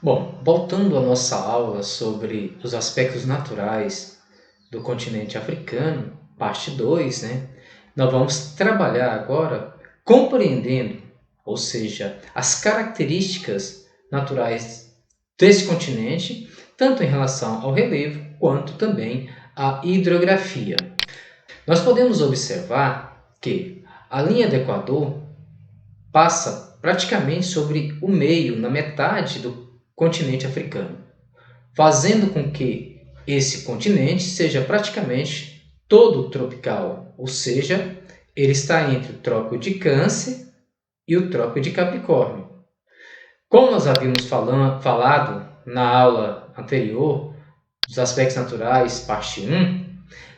Bom, voltando à nossa aula sobre os aspectos naturais do continente africano, parte 2, né? Nós vamos trabalhar agora compreendendo, ou seja, as características naturais desse continente, tanto em relação ao relevo quanto também à hidrografia. Nós podemos observar que a linha do Equador passa praticamente sobre o meio, na metade do continente africano, fazendo com que esse continente seja praticamente todo tropical, ou seja, ele está entre o Trópico de Câncer e o Trópico de Capricórnio. Como nós havíamos falado na aula anterior, dos aspectos naturais, parte 1,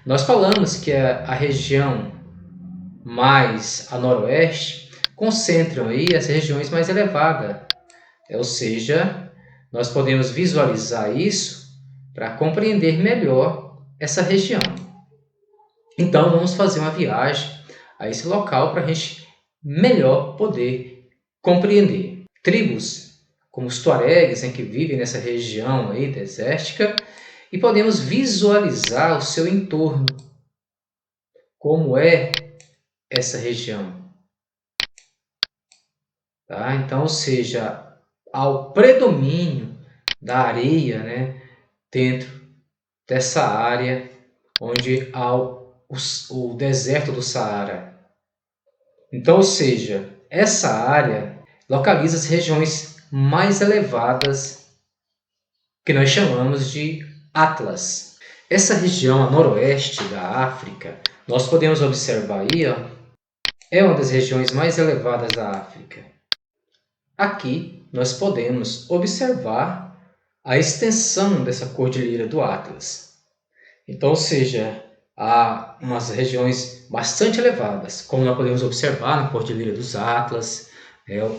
nós falamos que a região mais a noroeste concentram aí as regiões mais elevadas, ou seja, nós podemos visualizar isso para compreender melhor essa região. Então, vamos fazer uma viagem a esse local para a gente melhor poder compreender. Tribos como os tuaregs, que vivem nessa região aí desértica, e podemos visualizar o seu entorno, como é essa região. Tá? Então, ou seja, ao predomínio da areia, né, dentro dessa área onde há o deserto do Saara. Então, ou seja, essa área localiza as regiões mais elevadas que nós chamamos de Atlas. Essa região a noroeste da África, nós podemos observar aí, ó, é uma das regiões mais elevadas da África. Aqui nós podemos observar a extensão dessa cordilheira do Atlas. Então, ou seja, há umas regiões bastante elevadas, como nós podemos observar na Cordilheira dos Atlas,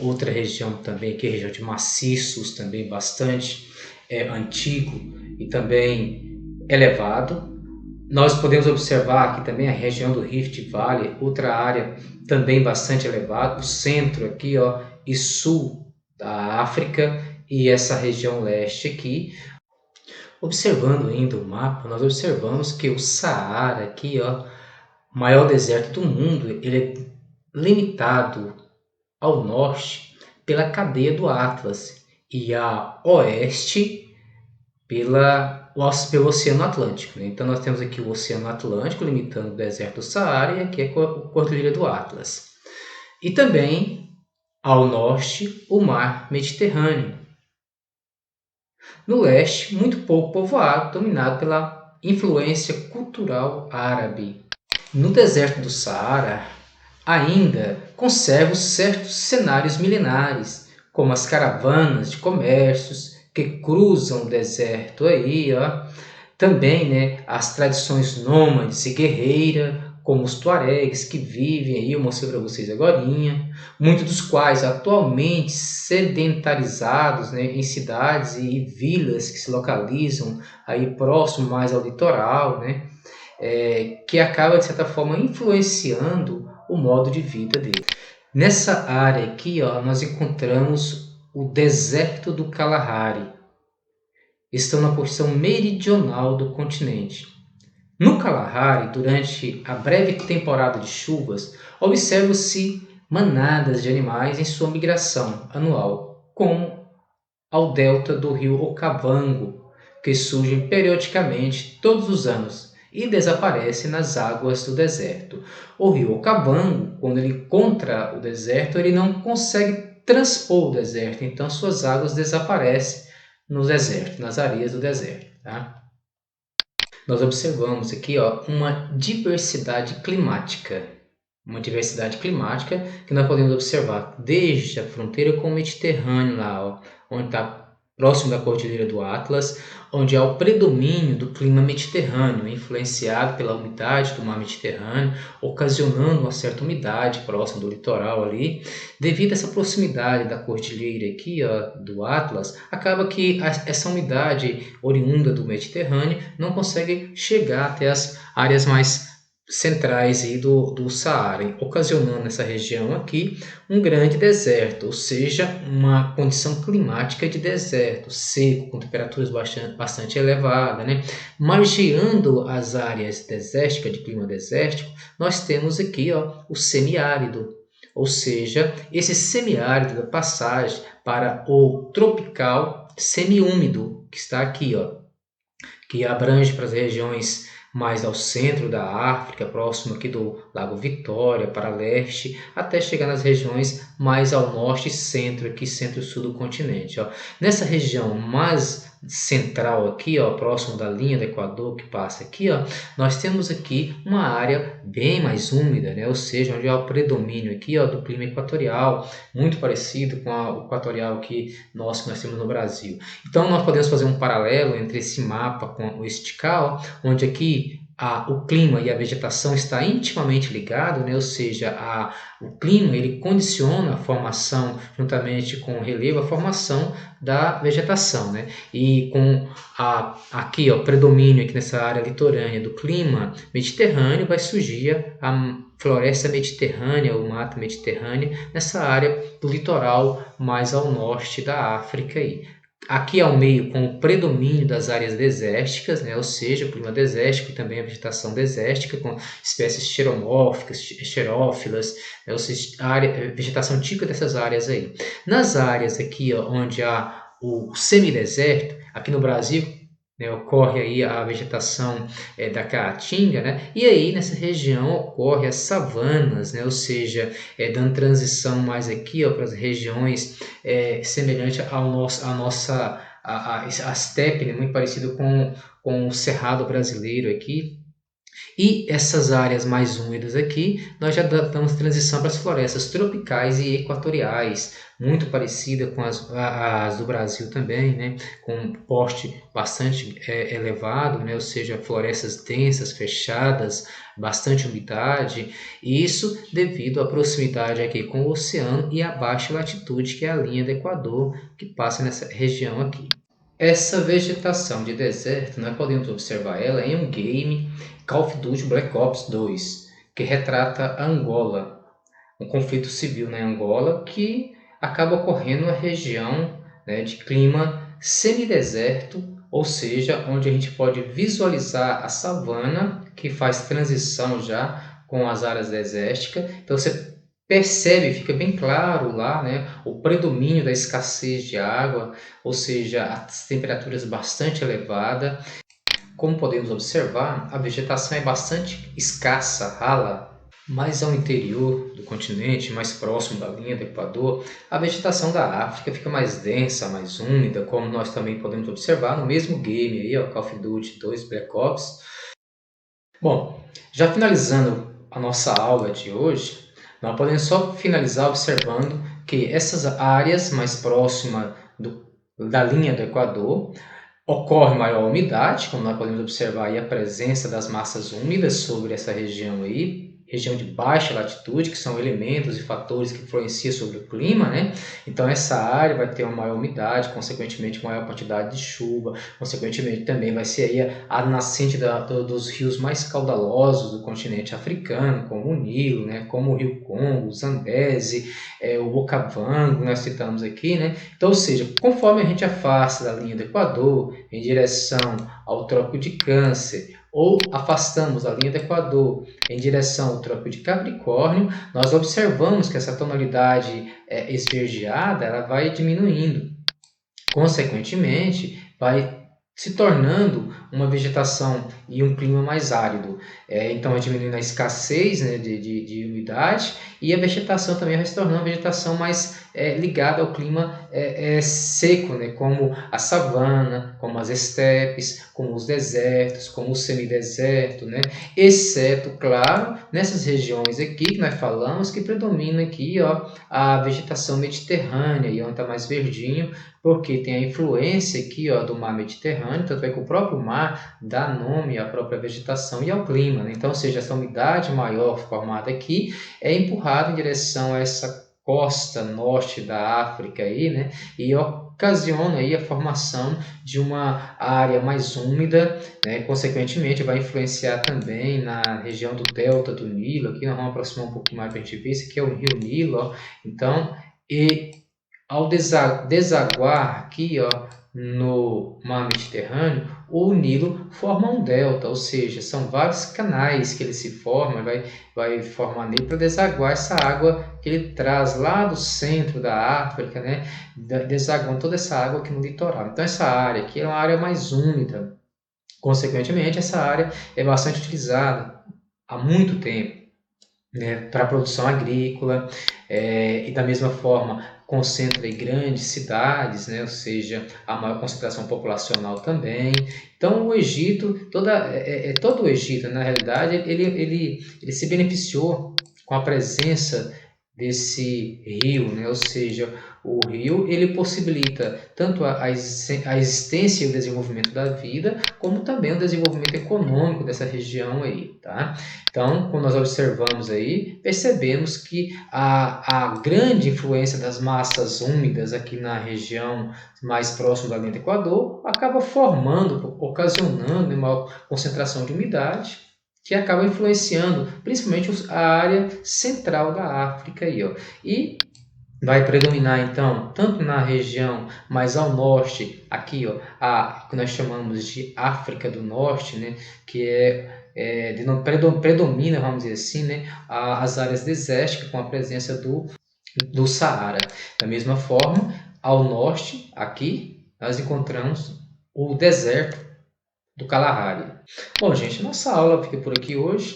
outra região também, que é a região de maciços, também bastante antigo e também elevado. Nós podemos observar aqui também a região do Rift Valley, outra área também bastante elevada, o centro aqui, ó, e sul da África, e essa região leste aqui. Observando ainda o mapa, nós observamos que o Saara aqui, ó, maior deserto do mundo, ele é limitado ao norte pela cadeia do Atlas e a oeste pelo Oceano Atlântico. Né? Então nós temos aqui o Oceano Atlântico limitando o deserto do Saara e aqui a Cordilheira do Atlas. E também ao norte o Mar Mediterrâneo. No leste, muito pouco povoado, dominado pela influência cultural árabe. No deserto do Saara, ainda conservam certos cenários milenares, como as caravanas de comércios que cruzam o deserto aí, ó. Também, né, as tradições nômades e guerreiras, como os tuaregs que vivem aí, eu mostrei para vocês agorinha, muitos dos quais atualmente sedentarizados, né, em cidades e vilas que se localizam aí próximo mais ao litoral, né, que acaba de certa forma influenciando o modo de vida dele. Nessa área aqui, ó, nós encontramos o deserto do Kalahari. Estão na porção meridional do continente. No Kalahari, durante a breve temporada de chuvas, observam-se manadas de animais em sua migração anual, como ao delta do rio Okavango, que surgem periodicamente todos os anos e desaparecem nas águas do deserto. O rio Okavango, quando ele encontra o deserto, ele não consegue transpor o deserto, então suas águas desaparecem no deserto, nas areias do deserto. Tá? Nós observamos aqui, ó, uma diversidade climática. Uma diversidade climática que nós podemos observar desde a fronteira com o Mediterrâneo, lá, ó, onde está próximo da Cordilheira do Atlas, onde há o predomínio do clima mediterrâneo, influenciado pela umidade do mar Mediterrâneo, ocasionando uma certa umidade próximo do litoral ali. Devido a essa proximidade da cordilheira aqui, ó, do Atlas, acaba que essa umidade oriunda do Mediterrâneo não consegue chegar até as áreas mais centrais aí do Saara, ocasionando nessa região aqui um grande deserto, ou seja, uma condição climática de deserto, seco, com temperaturas bastante elevadas, né? Margeando as áreas desérticas, de clima desértico, nós temos aqui, ó, o semiárido, ou seja, esse semiárido da passagem para o tropical semiúmido, que está aqui, ó, que abrange para as regiões mais ao centro da África, próximo aqui do Lago Vitória, para leste, até chegar nas regiões mais ao norte e centro, aqui centro-sul do continente. Ó. Nessa região mais central aqui, ó, próximo da linha do Equador que passa aqui, ó, nós temos aqui uma área bem mais úmida, né? Ou seja, onde há o predomínio aqui, ó, do clima equatorial, muito parecido com o equatorial que nós temos no Brasil. Então, nós podemos fazer um paralelo entre esse mapa com o estical, onde aqui o clima e a vegetação está intimamente ligado, né? Ou seja, o clima ele condiciona a formação, juntamente com o relevo, a formação da vegetação. Né? E com aqui, ó, predomínio aqui nessa área litorânea do clima mediterrâneo, vai surgir a floresta mediterrânea ou mata mediterrânea nessa área do litoral mais ao norte da África. Aí. Aqui ao meio com o predomínio das áreas desérticas, né? Ou seja, o clima desértico e também a vegetação desértica, com espécies xeromórficas, xerófilas, né? Ou seja, vegetação típica dessas áreas aí. Nas áreas aqui ó, onde há o semideserto, aqui no Brasil, né, ocorre aí a vegetação da caatinga, né? E aí nessa região ocorre as savanas, né? Ou seja, dando transição mais aqui para as regiões semelhante ao nosso, a steppe, né? Muito parecido com o cerrado brasileiro aqui. E essas áreas mais úmidas aqui, nós já damos transição para as florestas tropicais e equatoriais, muito parecida com as do Brasil também, né? Com um porte bastante elevado, né? Ou seja, florestas densas, fechadas, bastante umidade, e isso devido à proximidade aqui com o oceano e a baixa latitude, que é a linha do Equador, que passa nessa região aqui. Essa vegetação de deserto, nós podemos observar ela em um game Call of Duty Black Ops 2, que retrata Angola, um conflito civil na Angola que acaba ocorrendo na região, né, de clima semideserto, ou seja, onde a gente pode visualizar a savana que faz transição já com as áreas desérticas. Então você percebe, fica bem claro lá, né, o predomínio da escassez de água, ou seja, as temperaturas bastante elevadas. Como podemos observar, a vegetação é bastante escassa, rala. Mais ao interior do continente, mais próximo da linha do Equador, a vegetação da África fica mais densa, mais úmida, como nós também podemos observar no mesmo game aí, ó, Call of Duty 2 Black Ops. Bom, já finalizando a nossa aula de hoje, nós podemos só finalizar observando que essas áreas mais próximas da linha do Equador ocorre maior umidade, como nós podemos observar aí a presença das massas úmidas sobre essa região aí, região de baixa latitude, que são elementos e fatores que influenciam sobre o clima, né? Então essa área vai ter uma maior umidade, consequentemente maior quantidade de chuva, consequentemente também vai ser aí a nascente dos rios mais caudalosos do continente africano, como o Nilo, né? Como o Rio Congo, o Zambeze, o Okavango, nós citamos aqui, né? Então, ou seja, conforme a gente afasta da linha do Equador em direção ao Trópico de Câncer, ou afastamos a linha do Equador em direção ao Trópico de Capricórnio, nós observamos que essa tonalidade esverdeada ela vai diminuindo. Consequentemente, vai se tornando uma vegetação e um clima mais árido. Então, vai diminuindo a escassez, né, de umidade, e a vegetação também vai se tornando uma vegetação mais ligada ao clima seco, né, como a savana, como as estepes, como os desertos, como o semideserto, né, exceto, claro, nessas regiões aqui que nós falamos, que predomina aqui ó, a vegetação mediterrânea, e onde está mais verdinho, porque tem a influência aqui ó, do mar Mediterrâneo, tanto é que o próprio mar dá nome à própria vegetação e ao clima. Né? Então, ou seja, essa umidade maior formada aqui é empurrada em direção a essa costa norte da África aí, né? E ocasiona aí a formação de uma área mais úmida, né? Consequentemente vai influenciar também na região do delta do Nilo. Aqui nós vamos aproximar um pouco mais para a gente ver, esse aqui é o rio Nilo, ó. Então, ao desaguar aqui, ó, no mar Mediterrâneo, o Nilo forma um delta, ou seja, são vários canais que ele se forma, vai formar nele para desaguar essa água que ele traz lá do centro da África, né, desaguando toda essa água aqui no litoral. Então essa área aqui é uma área mais úmida, consequentemente essa área é bastante utilizada há muito tempo, né, para a produção agrícola, e da mesma forma concentra em grandes cidades, né, ou seja, a maior concentração populacional também. Então o Egito, todo o Egito, na realidade, ele se beneficiou com a presença desse rio, né? Ou seja, o rio ele possibilita tanto a existência e o desenvolvimento da vida, como também o desenvolvimento econômico dessa região aí, tá? Então, quando nós observamos aí, percebemos que a grande influência das massas úmidas aqui na região mais próxima da linha do Equador acaba formando, ocasionando uma concentração de umidade que acaba influenciando principalmente a área central da África aí, ó. E vai predominar então tanto na região mais ao norte, aqui, ó, a que nós chamamos de África do Norte, né, que predomina, vamos dizer assim, né, as áreas desérticas com a presença do Saara. Da mesma forma, ao norte, aqui, nós encontramos o deserto do Kalahari. Bom, gente, nossa aula fica por aqui hoje.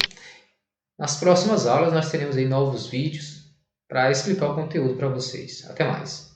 Nas próximas aulas nós teremos aí novos vídeos para explicar o conteúdo para vocês. Até mais!